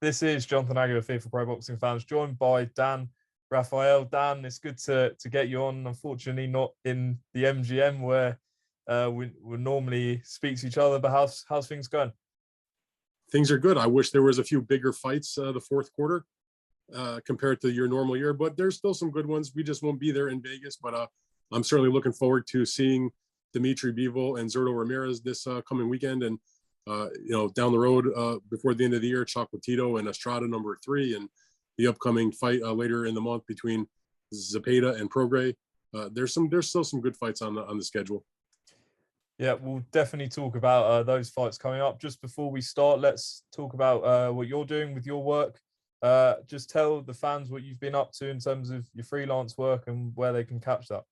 This is Jonathan Agger of Fearful Pro Boxing Fans, joined by Dan, Rafael. Dan, it's good to get you on. Unfortunately, not in the MGM where we normally speak to each other, but how's things going? Things are good. I wish there was a few bigger fights the fourth quarter compared to your normal year, but there's still some good ones. We just won't be there in Vegas, but I'm certainly looking forward to seeing Dmitry, Bivol, and Gilberto Ramirez this coming weekend. And down the road before the end of the year, Chocolatito and Estrada #3, and the upcoming fight later in the month between Zepeda and Prograis. There's still some good fights on the schedule. Yeah, we'll definitely talk about those fights coming up. Just before we start, let's talk about what you're doing with your work. Just tell the fans what you've been up to in terms of your freelance work and where they can catch that.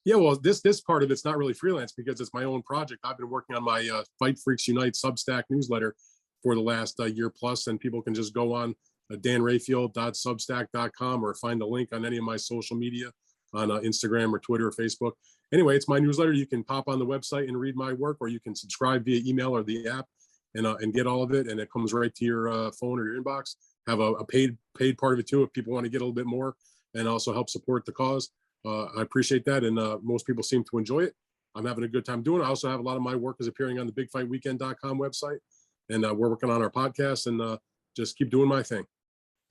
Yeah, well, this part of it's not really freelance because it's my own project. I've been working on my Fight Freaks Unite Substack newsletter for the last year plus, and people can just go on danrayfield.substack.com or find the link on any of my social media on Instagram or Twitter or Facebook. Anyway, it's my newsletter. You can pop on the website and read my work, or you can subscribe via email or the app and get all of it, and it comes right to your phone or your inbox. Have a paid part of it too if people want to get a little bit more and also help support the cause. I appreciate that, and most people seem to enjoy it. I'm having a good time doing it. I also have a lot of my work is appearing on the bigfightweekend.com website, and we're working on our podcast, and just keep doing my thing.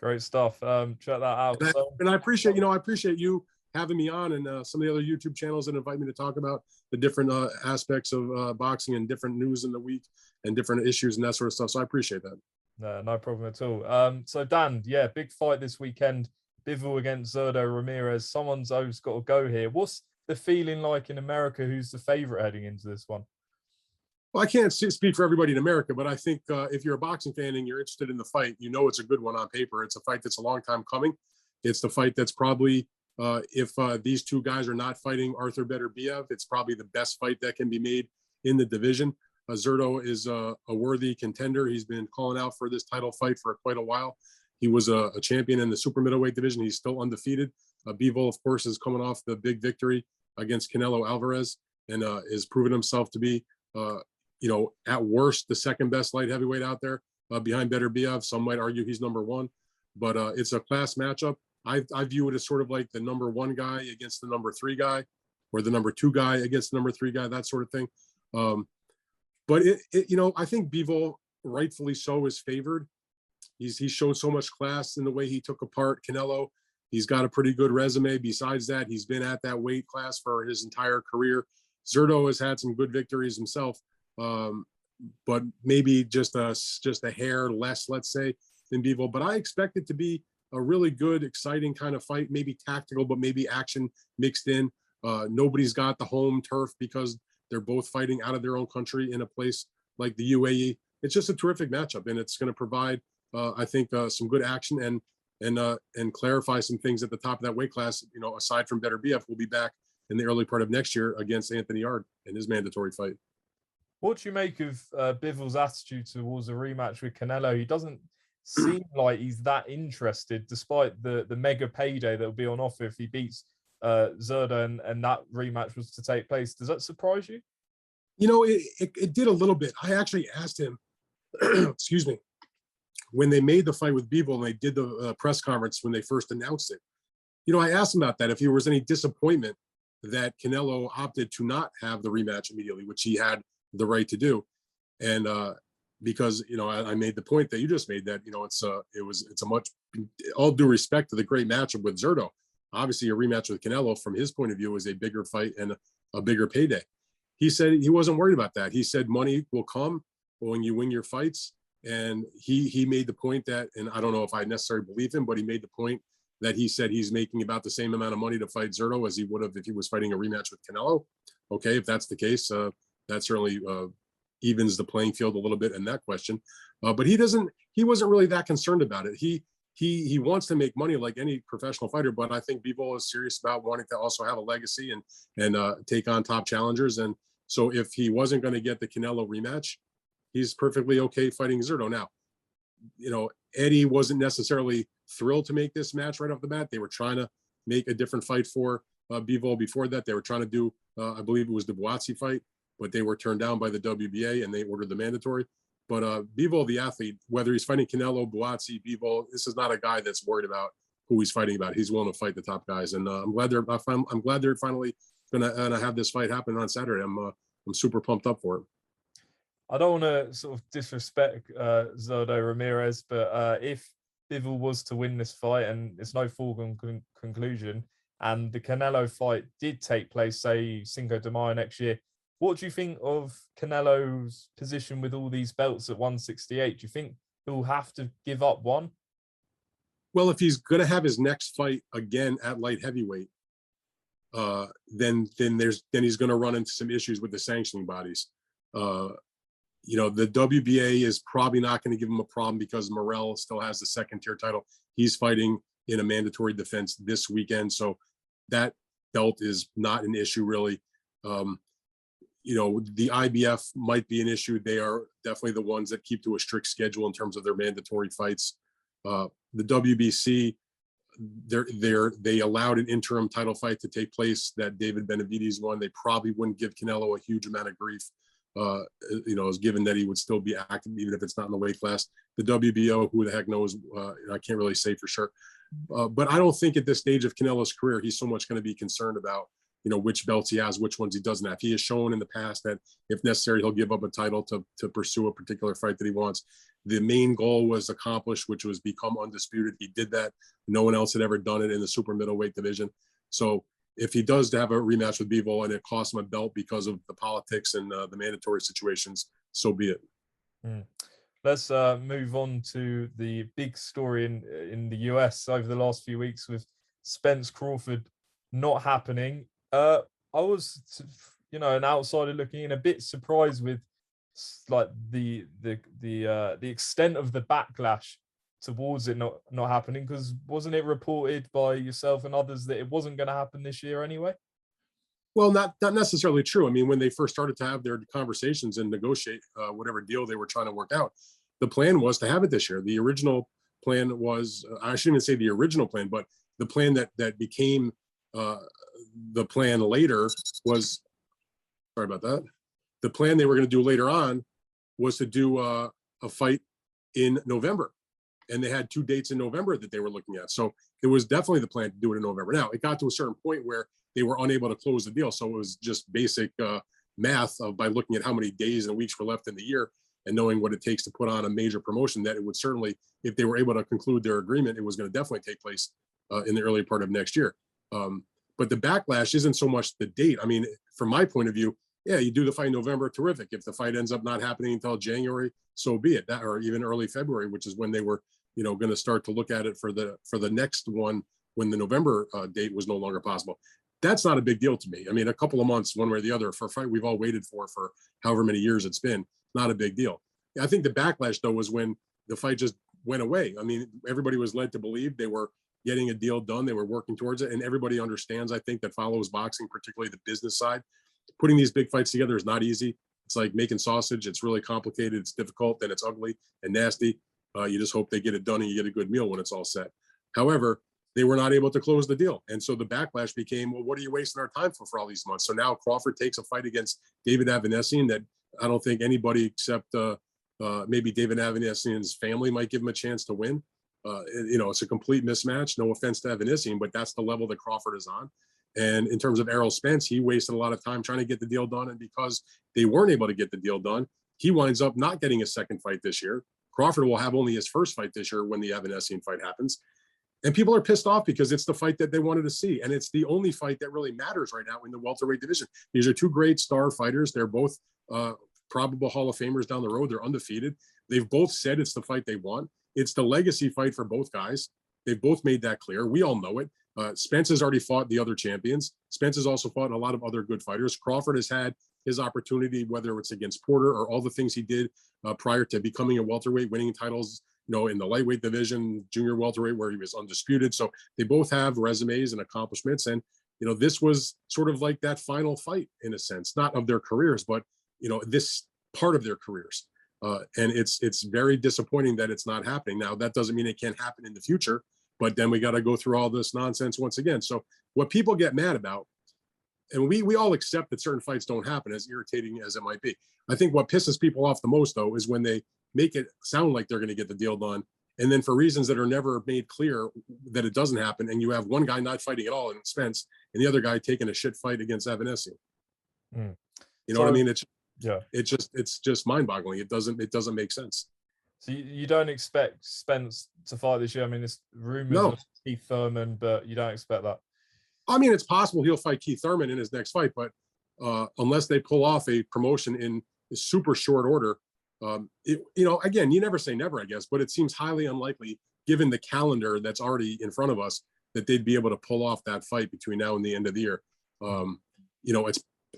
Great stuff. Check that out. And I appreciate you having me on, and some of the other YouTube channels that invite me to talk about the different aspects of boxing and different news in the week and different issues and that sort of stuff. So I appreciate that. No problem at all. So Dan, yeah, big fight this weekend. Bivol against Gilberto Ramirez. Someone's always got to go here. What's the feeling like in America? Who's the favorite heading into this one? Well, I can't speak for everybody in America, but I think if you're a boxing fan and you're interested in the fight, you know it's a good one on paper. It's a fight that's a long time coming. It's the fight that's probably, if these two guys are not fighting Arthur Beterbiev, it's probably the best fight that can be made in the division. Zurdo is a worthy contender. He's been calling out for this title fight for quite a while. He was a champion in the super middleweight division. He's still undefeated. Bivol, of course, is coming off the big victory against Canelo Alvarez and is proven himself to be, at worst, the second best light heavyweight out there behind Beterbiev. Some might argue he's #1, but it's a class matchup. I view it as sort of like the #1 guy against the #3 guy, or the #2 guy against the #3 guy, that sort of thing. But I think Bivol, rightfully so, is favored. He's showed so much class in the way he took apart Canelo. He's got a pretty good resume. Besides that, he's been at that weight class for his entire career. Zurdo has had some good victories himself, but maybe just a hair less, let's say, than Bivol. But I expect it to be a really good, exciting kind of fight, maybe tactical, but maybe action mixed in. Nobody's got the home turf because they're both fighting out of their own country in a place like the UAE. It's just a terrific matchup, and it's going to provide, I think, some good action and clarify some things at the top of that weight class. Aside from Beterbiev, we'll be back in the early part of next year against Anthony Yarde in his mandatory fight. What do you make of Bivol's attitude towards a rematch with Canelo? He doesn't seem like he's that interested, despite the mega payday that will be on offer if he beats Zurdo and that rematch was to take place. Does that surprise you? It did a little bit. I actually asked him, excuse me, when they made the fight with Bivol and they did the press conference when they first announced it. I asked him about that, if there was any disappointment that Canelo opted to not have the rematch immediately, which he had the right to do. And because, I made the point that you just made, that, it's a much, all due respect to the great matchup with Zurdo. Obviously, a rematch with Canelo, from his point of view, was a bigger fight and a bigger payday. He said he wasn't worried about that. He said money will come when you win your fights. And he made the point that, and I don't know if I necessarily believe him, but he made the point that he said he's making about the same amount of money to fight Zurdo as he would have if he was fighting a rematch with Canelo. Okay, if that's the case, that certainly evens the playing field a little bit in that question. But he wasn't really that concerned about it. He wants to make money like any professional fighter, but I think Bivol is serious about wanting to also have a legacy and take on top challengers. And so if he wasn't going to get the Canelo rematch, he's perfectly okay fighting Zurdo. Now, Eddie wasn't necessarily thrilled to make this match right off the bat. They were trying to make a different fight for Bivol before that. They were trying to do, I believe it was the Buatsi fight, but they were turned down by the WBA and they ordered the mandatory. But Bivol, the athlete, whether he's fighting Canelo, Buatsi, Bivol, this is not a guy that's worried about who he's fighting about. He's willing to fight the top guys, and I'm glad they're finally gonna have this fight happen on Saturday. I'm super pumped up for it. I don't want to sort of disrespect Gilberto Ramirez, but if Bivol was to win this fight, and it's no foregone conclusion, and the Canelo fight did take place, say Cinco de Mayo next year, what do you think of Canelo's position with all these belts at 168? Do you think he'll have to give up one? Well, if he's going to have his next fight again at light heavyweight, then he's going to run into some issues with the sanctioning bodies. You know, the WBA is probably not going to give him a problem because Morrell still has the second tier title. He's fighting in a mandatory defense this weekend, so that belt is not an issue really. You know, the IBF might be an issue. They are definitely the ones that keep to a strict schedule in terms of their mandatory fights. The WBC, they allowed an interim title fight to take place that David Benavidez won. They probably wouldn't give Canelo a huge amount of grief, you know, given that he would still be active even if it's not in the weight class. The WBO, who the heck knows? I can't really say for sure. But I don't think at this stage of Canelo's career he's so much going to be concerned about, you know, which belts he has, which ones he doesn't have. He has shown in the past that if necessary, he'll give up a title to pursue a particular fight that he wants. The main goal was accomplished, which was become undisputed. He did that. No one else had ever done it in the super middleweight division. So if he does have a rematch with Bivol and it costs him a belt because of the politics and the mandatory situations, so be it. Let's move on to the big story in the US over the last few weeks with Spence-Crawford not happening. I was, you know, an outsider looking in, a bit surprised with like the extent of the backlash towards it not happening, because wasn't it reported by yourself and others that it wasn't going to happen this year anyway? Well, not necessarily true. I mean, when they first started to have their conversations and negotiate whatever deal they were trying to work out, the plan was to have it this year. The original plan was, I shouldn't even say the original plan, but the plan that became the plan later was, sorry about that. The plan they were going to do later on was to do a fight in November. And they had 2 dates in November that they were looking at. So it was definitely the plan to do it in November. Now, it got to a certain point where they were unable to close the deal. So it was just basic math by looking at how many days and weeks were left in the year and knowing what it takes to put on a major promotion, that it would certainly, if they were able to conclude their agreement, it was going to definitely take place in the early part of next year. But the backlash isn't so much the date. I mean, from my point of view, yeah, you do the fight in November, terrific. If the fight ends up not happening until January, so be it. That, or even early February, which is when they were, you know, going to start to look at it for the next one when the November date was no longer possible. That's not a big deal to me. I mean, a couple of months, one way or the other, for a fight we've all waited for however many years it's been, not a big deal. I think the backlash, though, was when the fight just went away. I mean, everybody was led to believe they were getting a deal done. They were working towards it. And everybody understands, I think, that follows boxing, particularly the business side. Putting these big fights together is not easy. It's like making sausage. It's really complicated. It's difficult, and it's ugly and nasty. You just hope they get it done and you get a good meal when it's all set. However, they were not able to close the deal. And so the backlash became, well, what are you wasting our time for all these months? So now Crawford takes a fight against David Avanesian that I don't think anybody except maybe David Avanesian's family might give him a chance to win. You know, it's a complete mismatch. No offense to Avanesian, but that's the level that Crawford is on. And in terms of Errol Spence, he wasted a lot of time trying to get the deal done. And because they weren't able to get the deal done, he winds up not getting a second fight this year. Crawford will have only his first fight this year when the Avanesian fight happens. And people are pissed off because it's the fight that they wanted to see. And it's the only fight that really matters right now in the welterweight division. These are two great star fighters. They're both probable Hall of Famers down the road. They're undefeated. They've both said it's the fight they want. It's the legacy fight for both guys. They've both made that clear. We all know it. Spence has already fought the other champions. Spence has also fought a lot of other good fighters. Crawford has had his opportunity, whether it's against Porter or all the things he did prior to becoming a welterweight, winning titles, you know, in the lightweight division, junior welterweight, where he was undisputed. So they both have resumes and accomplishments. And, you know, this was sort of like that final fight in a sense, not of their careers, but, you know, this part of their careers. And it's very disappointing that it's not happening. Now, that doesn't mean it can't happen in the future, but then we got to go through all this nonsense once again. So what people get mad about and we all accept that certain fights don't happen, as irritating as it might be. I think what pisses people off the most, though, is when they make it sound like they're going to get the deal done, and then for reasons that are never made clear that it doesn't happen, and you have one guy not fighting at all in Spence, and the other guy taking a shit fight against Evanessi. Mm. You know what I mean? Yeah. It's just mind-boggling. It doesn't make sense. So you don't expect Spence to fight this year? I mean, it's rumors of Keith Thurman, but you don't expect that? I mean, it's possible he'll fight Keith Thurman in his next fight, but unless they pull off a promotion in super short order, again, you never say never, I guess, but it seems highly unlikely, given the calendar that's already in front of us, that they'd be able to pull off that fight between now and the end of the year.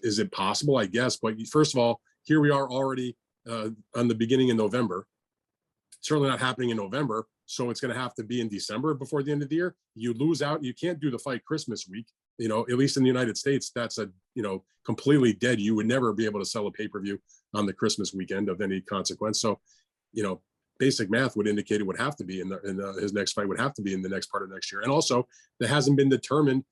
Is it possible? I guess, but first of all, here we are already on the beginning of November. Certainly not happening in November, so it's going to have to be in December before the end of the year. You lose out. You can't do the fight Christmas week. At least in the United States, that's completely dead. You would never be able to sell a pay-per-view on the Christmas weekend of any consequence. So, basic math would indicate it would have to be his next fight would have to be in the next part of next year. And also, that hasn't been determined.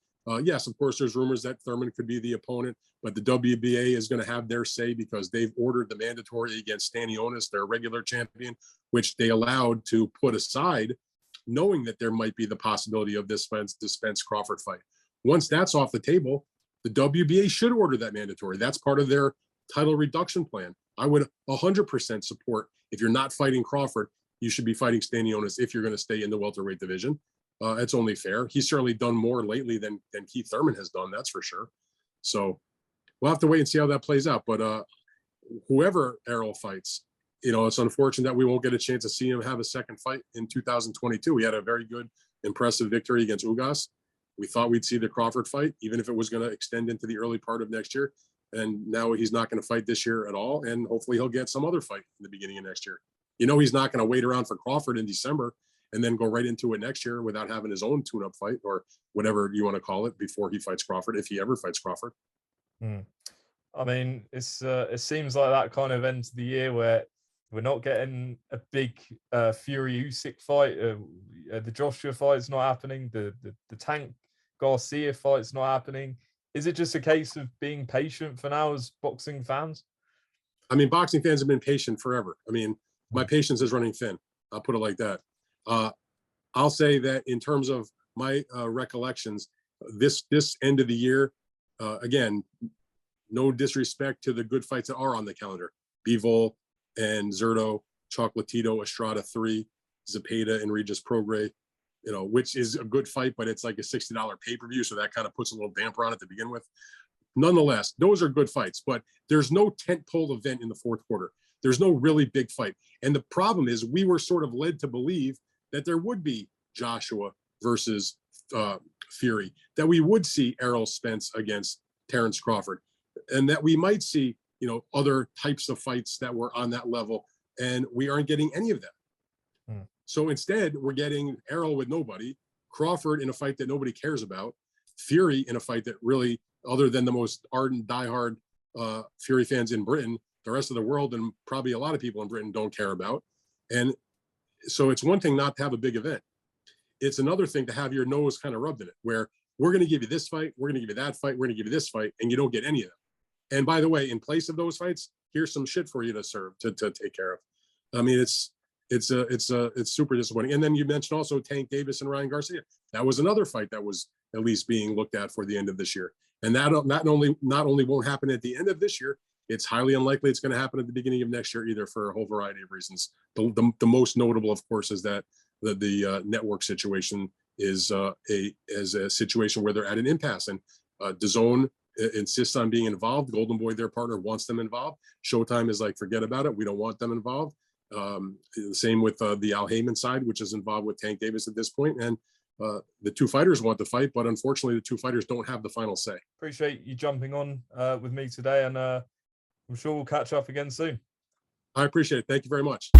Yes, of course, there's rumors that Thurman could be the opponent, but the WBA is going to have their say because they've ordered the mandatory against Stanionis, their regular champion, which they allowed to put aside, knowing that there might be the possibility of this Spence-Crawford fight. Once that's off the table, the WBA should order that mandatory. That's part of their title reduction plan. I would 100% support, if you're not fighting Crawford, you should be fighting Stanionis if you're going to stay in the welterweight division. It's only fair. He's certainly done more lately than Keith Thurman has done, that's for sure. So we'll have to wait and see how that plays out. But whoever Errol fights, it's unfortunate that we won't get a chance to see him have a second fight in 2022. We had a very good, impressive victory against Ugas. We thought we'd see the Crawford fight, even if it was going to extend into the early part of next year. And now he's not going to fight this year at all. And hopefully he'll get some other fight in the beginning of next year. He's not going to wait around for Crawford in December and then go right into it next year without having his own tune-up fight or whatever you want to call it before he fights Crawford, if he ever fights Crawford. I mean, it seems like that kind of ends the year where we're not getting a big Fury-Usyk fight. The Joshua fight's not happening. The Tank Garcia fight's not happening. Is it just a case of being patient for now as boxing fans? I mean, boxing fans have been patient forever. I mean, my patience is running thin. I'll put it like that. I'll say that in terms of my recollections, this end of the year, again, no disrespect to the good fights that are on the calendar. Bivol and Zerto, Chocolatito, Estrada 3, Zepeda and Regis Prograis, which is a good fight, but it's like a $60 pay-per-view, so that kind of puts a little damper on it to begin with. Nonetheless, those are good fights, but there's no tentpole event in the fourth quarter. There's no really big fight. And the problem is we were sort of led to believe that there would be Joshua versus Fury, that we would see Errol Spence against Terence Crawford, and that we might see, other types of fights that were on that level, and we aren't getting any of that. So instead, we're getting Errol with nobody, Crawford in a fight that nobody cares about, Fury in a fight that really, other than the most ardent, diehard Fury fans in Britain, the rest of the world and probably a lot of people in Britain don't care about. And so it's one thing not to have a big event. It's another thing to have your nose kind of rubbed in it, where we're going to give you this fight, we're going to give you that fight, we're going to give you this fight, and you don't get any of them. And by the way, in place of those fights, here's some shit for you to serve, to take care of. I mean, it's super disappointing. And then you mentioned also Tank Davis and Ryan Garcia. That was another fight that was at least being looked at for the end of this year. And that not only won't happen at the end of this year, it's highly unlikely it's going to happen at the beginning of next year either, for a whole variety of reasons. The most notable, of course, is that the network situation is a situation where they're at an impasse, and DAZN insists on being involved. Golden Boy, their partner, wants them involved. Showtime is like, forget about it. We don't want them involved. The same with the Al Heyman side, which is involved with Tank Davis at this point. And the two fighters want to fight, but unfortunately, the two fighters don't have the final say. Appreciate you jumping on with me today, and I'm sure we'll catch up again soon. I appreciate it. Thank you very much.